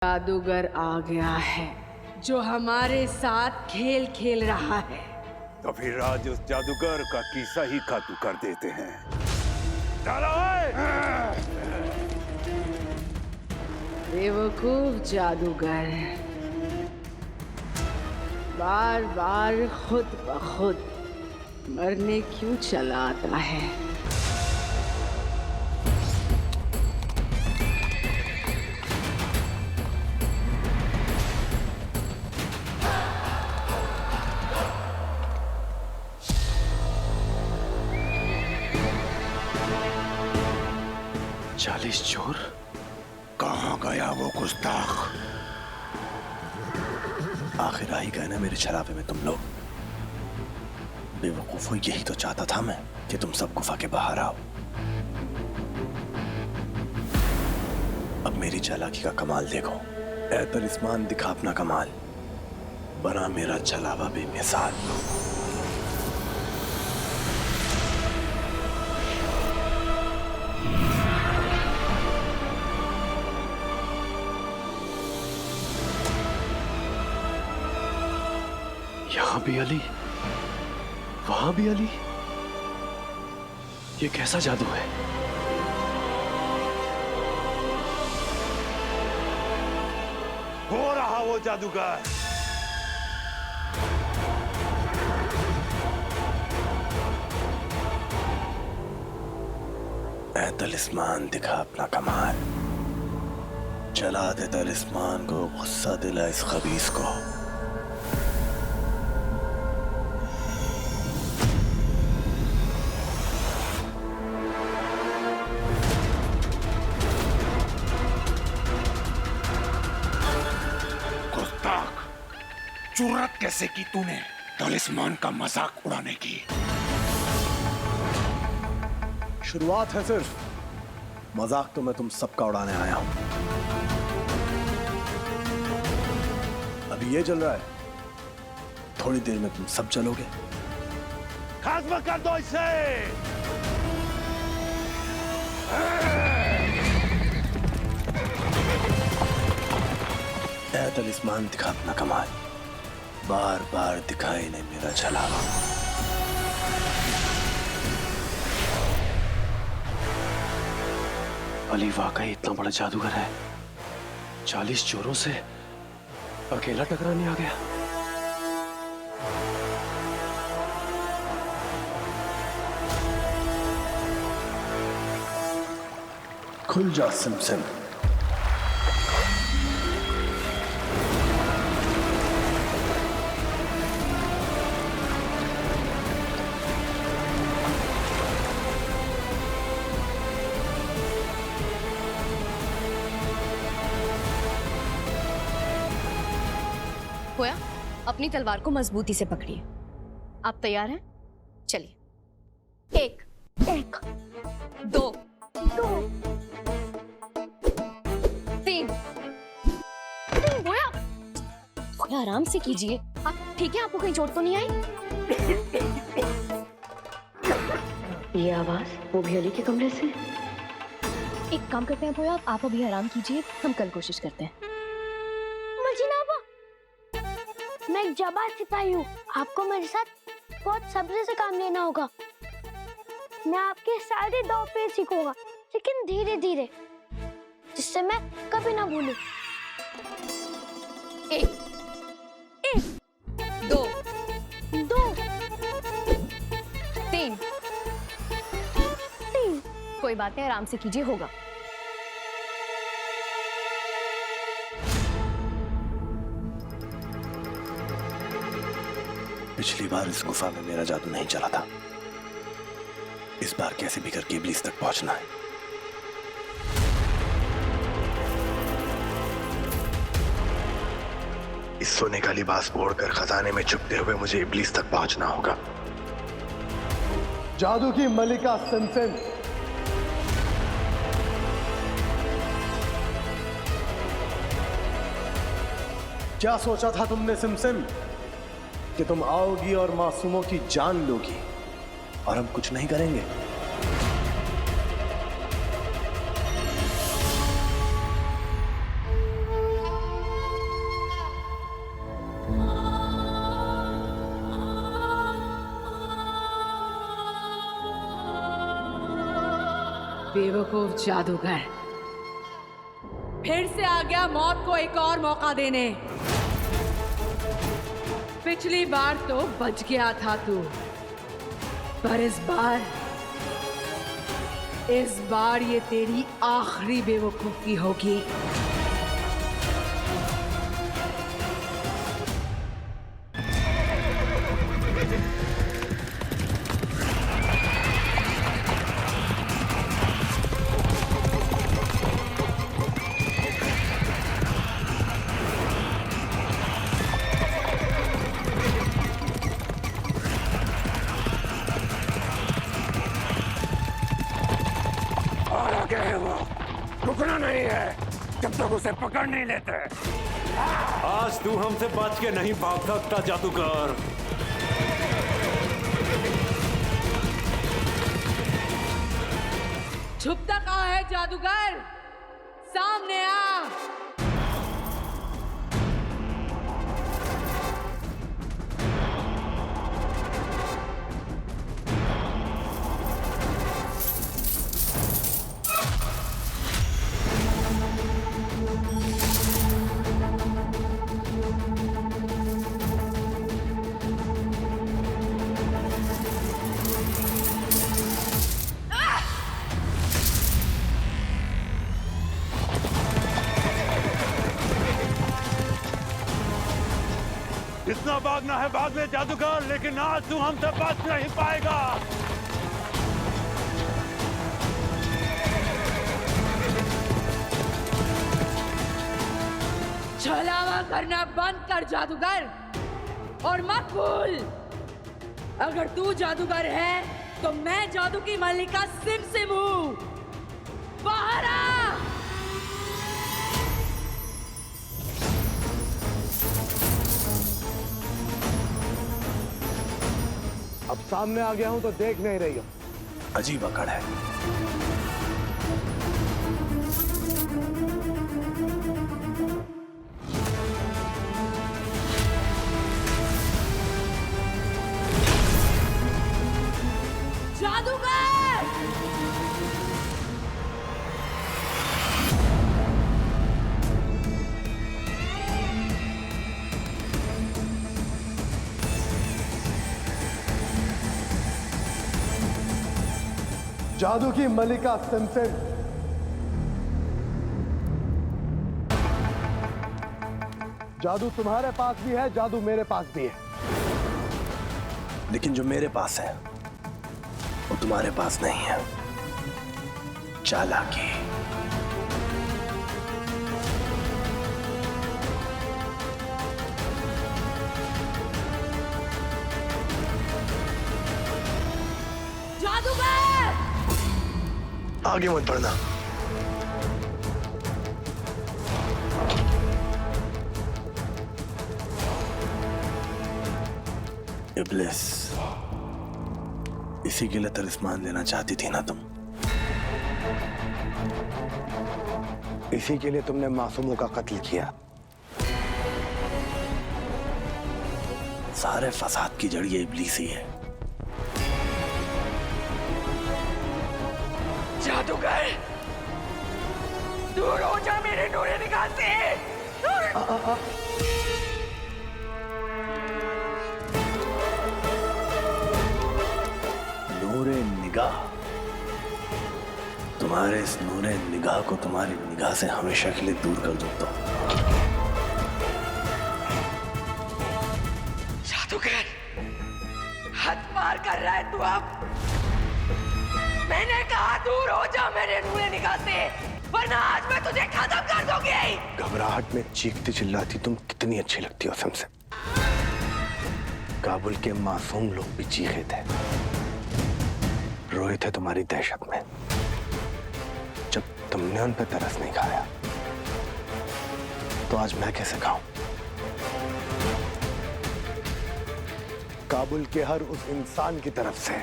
जादूगर आ गया है जो हमारे साथ खेल खेल रहा है। तो फिर आज उस जादूगर का किस्सा ही खत्म कर देते हैं। चलो बेवकूफ जादूगर, बार बार खुद ब खुद मरने क्यों चला आता है? चालीस चोर कहाँ गया वो गुस्ताख? आखिर आ ही गए ना मेरे छलावे में तुम लोग। बेवकूफो, यही तो चाहता था मैं कि तुम सब गुफा के बाहर आओ। अब मेरी चालाकी का कमाल देखो। ऐ तलिस्मान, दिखा अपना कमाल। बना मेरा छलावा बेमिसाल। यहाँ भी अली, वहां भी अली। ये कैसा जादू है? हो रहा वो जादूगर। ऐ तलिस्मान, दिखा अपना कमाल। चला दे तलिस्मान को, गुस्सा दिला इस खबीस को। जुर्रत कैसे की तूने तलिस्मान का मजाक उड़ाने की? शुरुआत है सिर्फ, मजाक तो मैं तुम सबका उड़ाने आया हूं। अभी ये चल रहा है, थोड़ी देर में तुम सब चलोगे। खात्मा कर दो इसे। ऐ तलिस्मान, दिखा अपना कमाल। बार बार दिखाई नहीं मेरा छलावा। अली वाकई इतना बड़ा जादूगर है? 40 चोरों से अकेला टकराने आ गया। खुल जा सिमसिम। होया, अपनी तलवार को मजबूती से पकड़िए। आप तैयार हैं? चलिए। एक, दो, तीन। होया, होया, आराम से कीजिए। आप ठीक है? आपको कहीं चोट तो नहीं आई? ये आवाज वो भी अली के कमरे से। एक काम करते हैं होया, आप अभी आराम कीजिए, हम कल कोशिश करते हैं। मैं एक जाबाज सिपाही हूँ, आपको मेरे साथ बहुत सब्र से काम लेना होगा। मैं आपके सारे दांव पेच सीखूंगा, लेकिन धीरे धीरे, जिससे मैं कभी ना भूलूं। एक, दो, तीन। कोई बात नहीं, आराम से कीजिए, होगा। पिछली बार इस गुफा में मेरा जादू नहीं चला था। इस बार कैसे भी करके इब्लीस तक पहुंचना है। इस सोने का लिबास ओढ़कर खजाने में छुपते हुए मुझे इब्लीस तक पहुंचना होगा। जादू की मलिका सिमसिम, क्या सोचा था तुमने सिमसिम कि तुम आओगी और मासूमों की जान लोगी और हम कुछ नहीं करेंगे? बेवकूफ जादूगर, फिर से आ गया मौत को एक और मौका देने। पिछली बार तो बच गया था तू, पर इस बार ये तेरी आखिरी बेवकूफी होगी। रुकना नहीं है जब तक उसे पकड़ नहीं लेते। आज तू हमसे बच के नहीं भाग सकता जादूगर। छुपता कहाँ है जादूगर? सामने आ। जितना भागना है भाग ले जादूगर, लेकिन आज तू हमसे बच नहीं पाएगा। छलावा करना बंद कर जादूगर, और मत भूल, अगर तू जादूगर है तो मैं जादू की मल्लिका सिमसिम हूँ। बाहर आ। अब सामने आ गया हूं तो देख नहीं रही हो। अजीब अकड़ है। जादूगर! जादू की मलिका सिमसिम, जादू तुम्हारे पास भी है, जादू मेरे पास भी है, लेकिन जो मेरे पास है वो तुम्हारे पास नहीं है। चालाकी। जादूगर! आगे मत बढ़ना। इब्लिस, इसी के लिए तलिस्मान लेना चाहती थी ना तुम? इसी के लिए तुमने मासूमों का कत्ल किया। सारे फसाद की जड़ ये इब्लिस ही है। जादूगर, दूर हो जा मेरे नूरे निगाह से। नूरे निगाह? तुम्हारे इस नूरे निगाह को तुम्हारी निगाह से हमेशा के लिए दूर कर दूं तो। जादूगर, हद पार कर रहा है तू अब। मैंने कहा दूर हो जा मेरे नूरे निगाह से, वरना आज मैं तुझे खत्म कर दूंगी। घबराहट में चीखती चिल्लाती तुम कितनी अच्छी लगती हो सिमसिम। काबुल के मासूम लोग भी चीखे थे, रोए थे तुम्हारी दहशत में, जब तुमने उन पर तरस नहीं खाया। तो आज मैं कैसे खाऊं? काबुल के हर उस इंसान की तरफ से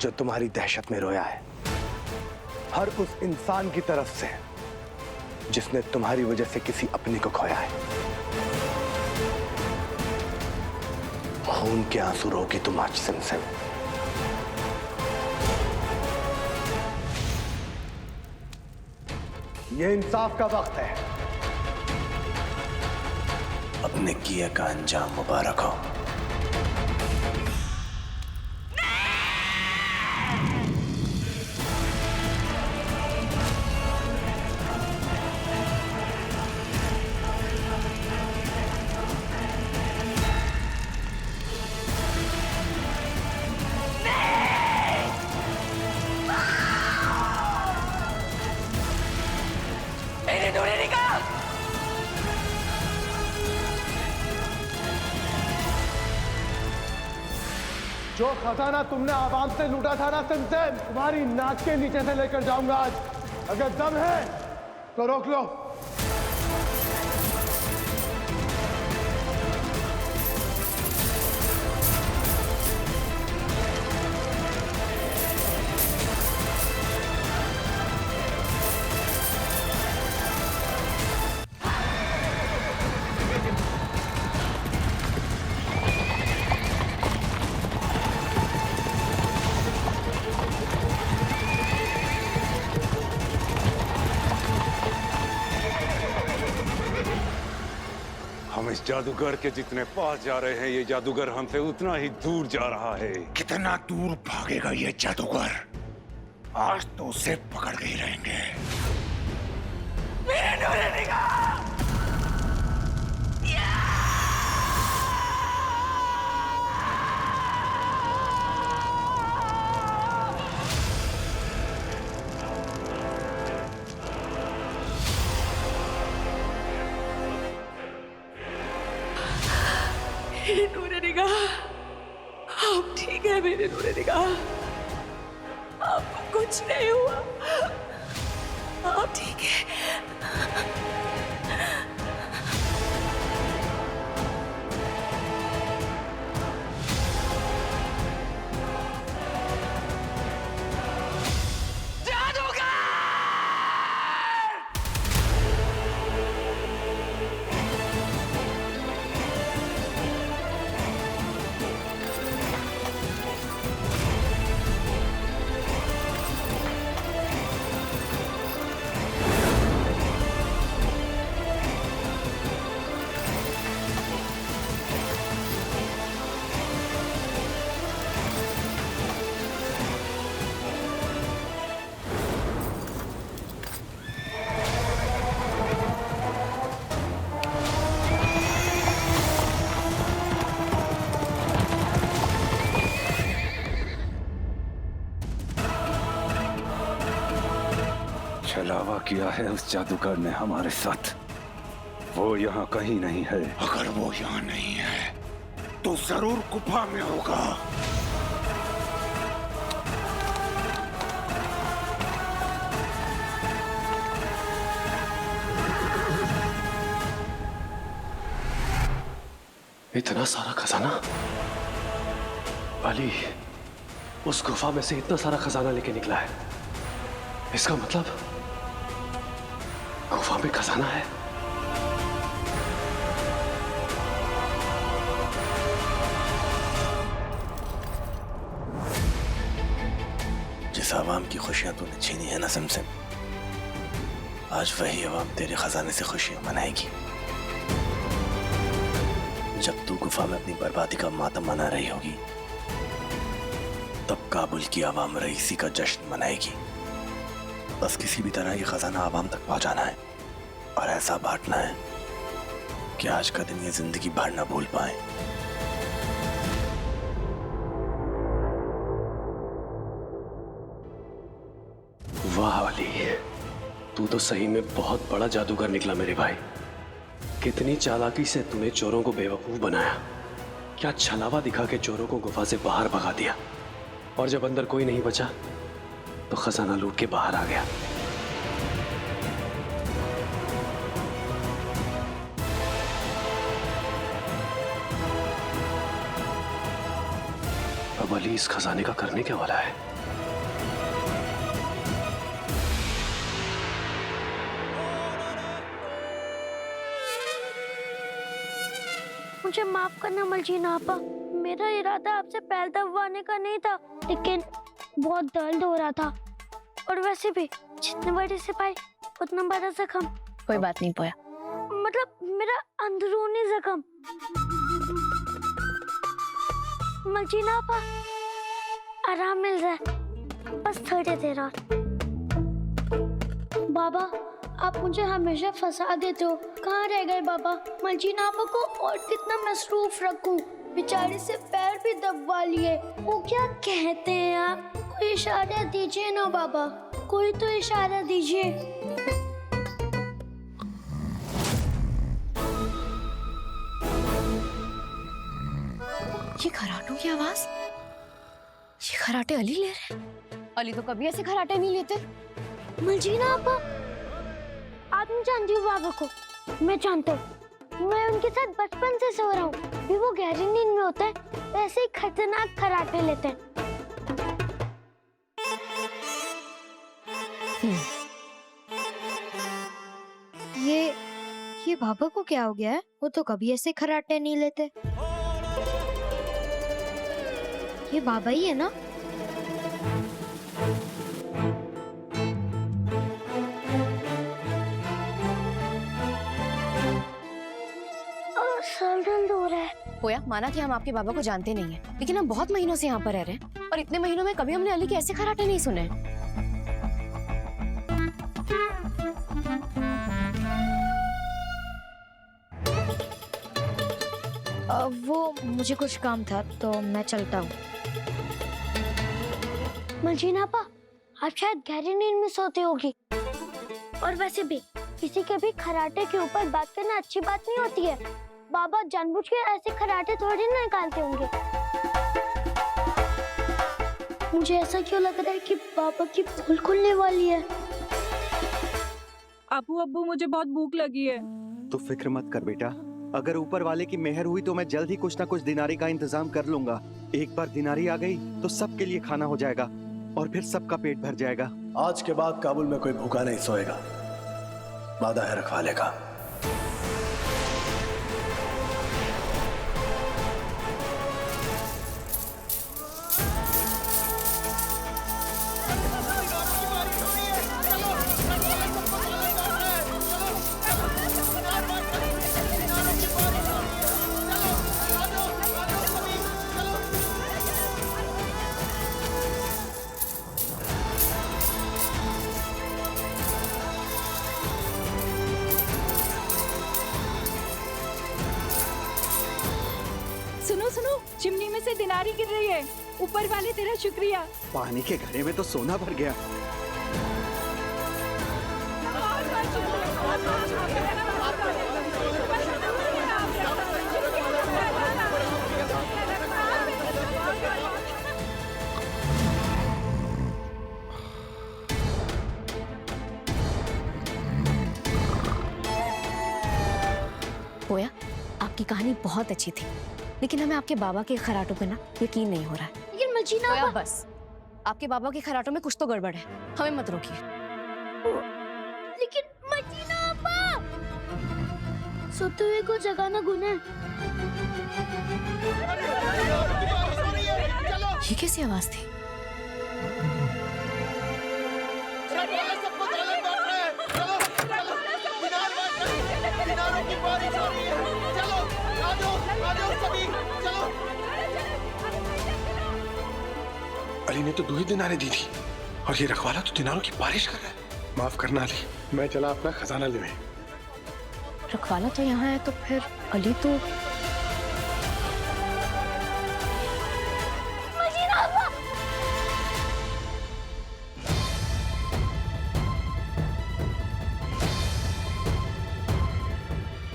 जो तुम्हारी दहशत में रोया है, हर उस इंसान की तरफ से जिसने तुम्हारी वजह से किसी अपने को खोया है। खून के आंसू रोगी तुम आज सिमसिम। ये इंसाफ का वक्त है। अपने किए का अंजाम मुबारक हो। जो खजाना तुमने आवाम से लूटा था ना सिमसिम, तुम्हारी नाक के नीचे से लेकर जाऊंगा आज। अगर दम है तो रोक लो। हम इस जादूगर के जितने पास जा रहे हैं, ये जादूगर हमसे उतना ही दूर जा रहा है। कितना दूर भागेगा ये जादूगर? आज तो उसे पकड़ के ही रहेंगे। मेरे नूरे निगाह! मेरे नूरे निगाह, आप ठीक है मेरे नूरे निगाह? आपको कुछ नहीं हुआ, आप ठीक है? छलावा किया है उस जादूगर ने हमारे साथ। वो यहाँ कहीं नहीं है। अगर वो यहाँ नहीं है तो जरूर गुफा में होगा। इतना सारा खजाना? अली उस गुफा में से इतना सारा खजाना लेके निकला है। इसका मतलब गुफा में खजाना है। जिस आवाम की खुशियां तूने छीनी है ना सिमसिम, आज वही आवाम तेरे खजाने से खुशियां मनाएगी। जब तू गुफा में अपनी बर्बादी का मातम मना रही होगी, तब काबुल की आवाम रईसी का जश्न मनाएगी। बस किसी भी तरह ये खजाना आवाम तक पहुंचाना है और ऐसा बांटना है कि आज का दिन ये जिंदगी भर ना भूल पाए। वाह अली, तू तो सही में बहुत बड़ा जादूगर निकला मेरे भाई। कितनी चालाकी से तूने चोरों को बेवकूफ बनाया। क्या छलावा दिखा के चोरों को गुफा से बाहर भगा दिया, और जब अंदर कोई नहीं बचा तो खजाना लूट के बाहर आ गया। अब अली इस खजाने का करने क्या वाला है? मुझे माफ करना मलजीना आपा, मेरा इरादा आपसे पैर दबवाने का नहीं था, लेकिन बहुत दर्द हो रहा था। और वैसे भी जितने बड़े सिपाही उतना बड़ा जख्म। कोई बात नहीं पोया। मतलब मेरा अंदरूनी जख्म। मर्जीना आपा, आराम मिल रहा है, बस थोड़ी देर और। बाबा, आप मुझे हमेशा फंसा देते हो। कहाँ रह गए बाबा? मर्जीना आपा को और कितना मसरूफ रखूं? बेचारे से पैर भी दबवा लिए। वो क्या कहते हैं आप? कोई इशारा दीजिए ना बाबा, कोई तो इशारा दीजिए। ये खराटों की आवाज, ये खराटे अली ले रहे हैं। अली तो कभी ऐसे खराटे नहीं लेते। मर्जीना आपा, आप नहीं जानती हो बाबा को? मैं जानता हूँ, मैं उनके साथ बचपन से सो रहा हूँ। भी वो गहरी नींद में होते हैं, वैसे ही खतरनाक खराटे लेते हैं। ये बाबा को क्या हो गया है? वो तो कभी ऐसे खराटे नहीं लेते। ये बाबा ही है ना? सर दर्द हो रहा है। पोया, माना कि हम आपके बाबा को जानते नहीं हैं, लेकिन हम बहुत महीनों से यहाँ पर रह रहे हैं और इतने महीनों में कभी हमने अली के ऐसे खराटे नहीं सुने। वो मुझे कुछ काम था तो मैं चलता हूँ। मर्जीना आपा, आप शायद गहरी नींद में सोती होगी। और वैसे भी किसी के भी खराटे के ऊपर बात करना अच्छी बात नहीं होती है। बाबा जानबूझ के ऐसे खराटे थोड़ी ना निकालते होंगे। मुझे ऐसा क्यों लग रहा है कि बाबा की पोल खुलने वाली है। अब्बू मुझे बहुत भूख लगी है। तो फिक्र मत कर बेटा, अगर ऊपर वाले की मेहर हुई तो मैं जल्द ही कुछ ना कुछ दिनारी का इंतजाम कर लूंगा। एक बार दिनारी आ गई तो सबके लिए खाना हो जाएगा और फिर सबका पेट भर जाएगा। आज के बाद काबुल में कोई भूखा नहीं सोएगा, वादा है रखवाले का। सुनो सुनो, चिमनी में से दिनारी गिर रही है। ऊपर वाले तेरा शुक्रिया। पानी के घड़े में तो सोना भर गया। पोया, आपकी कहानी बहुत अच्छी थी, लेकिन हमें आपके बाबा के खराटों पे ना यकीन नहीं हो रहा है। लेकिन मर्जीना पोया, आपा, बस आपके बाबा के खराटों में कुछ तो गड़बड़ है, हमें मत रोकिए। लेकिन मर्जीना आपा, सोते हुए को जगाना गुनाह है। ये कैसी आवाज थी? अली ने तो 2 ही दिनारे दी थी और ये रखवाला तो दिनारों की बारिश कर रहा है। माफ करना अली, मैं चला अपना खजाना लेने। रखवाला तो यहाँ है तो फिर अली तो मर्जीना आपा,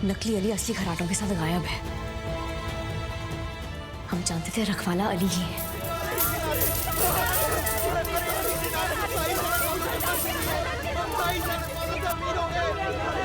नकली अली असली खराटों के साथ गायब है। हम जानते थे रखवाला अली ही है। अमीर हो गए।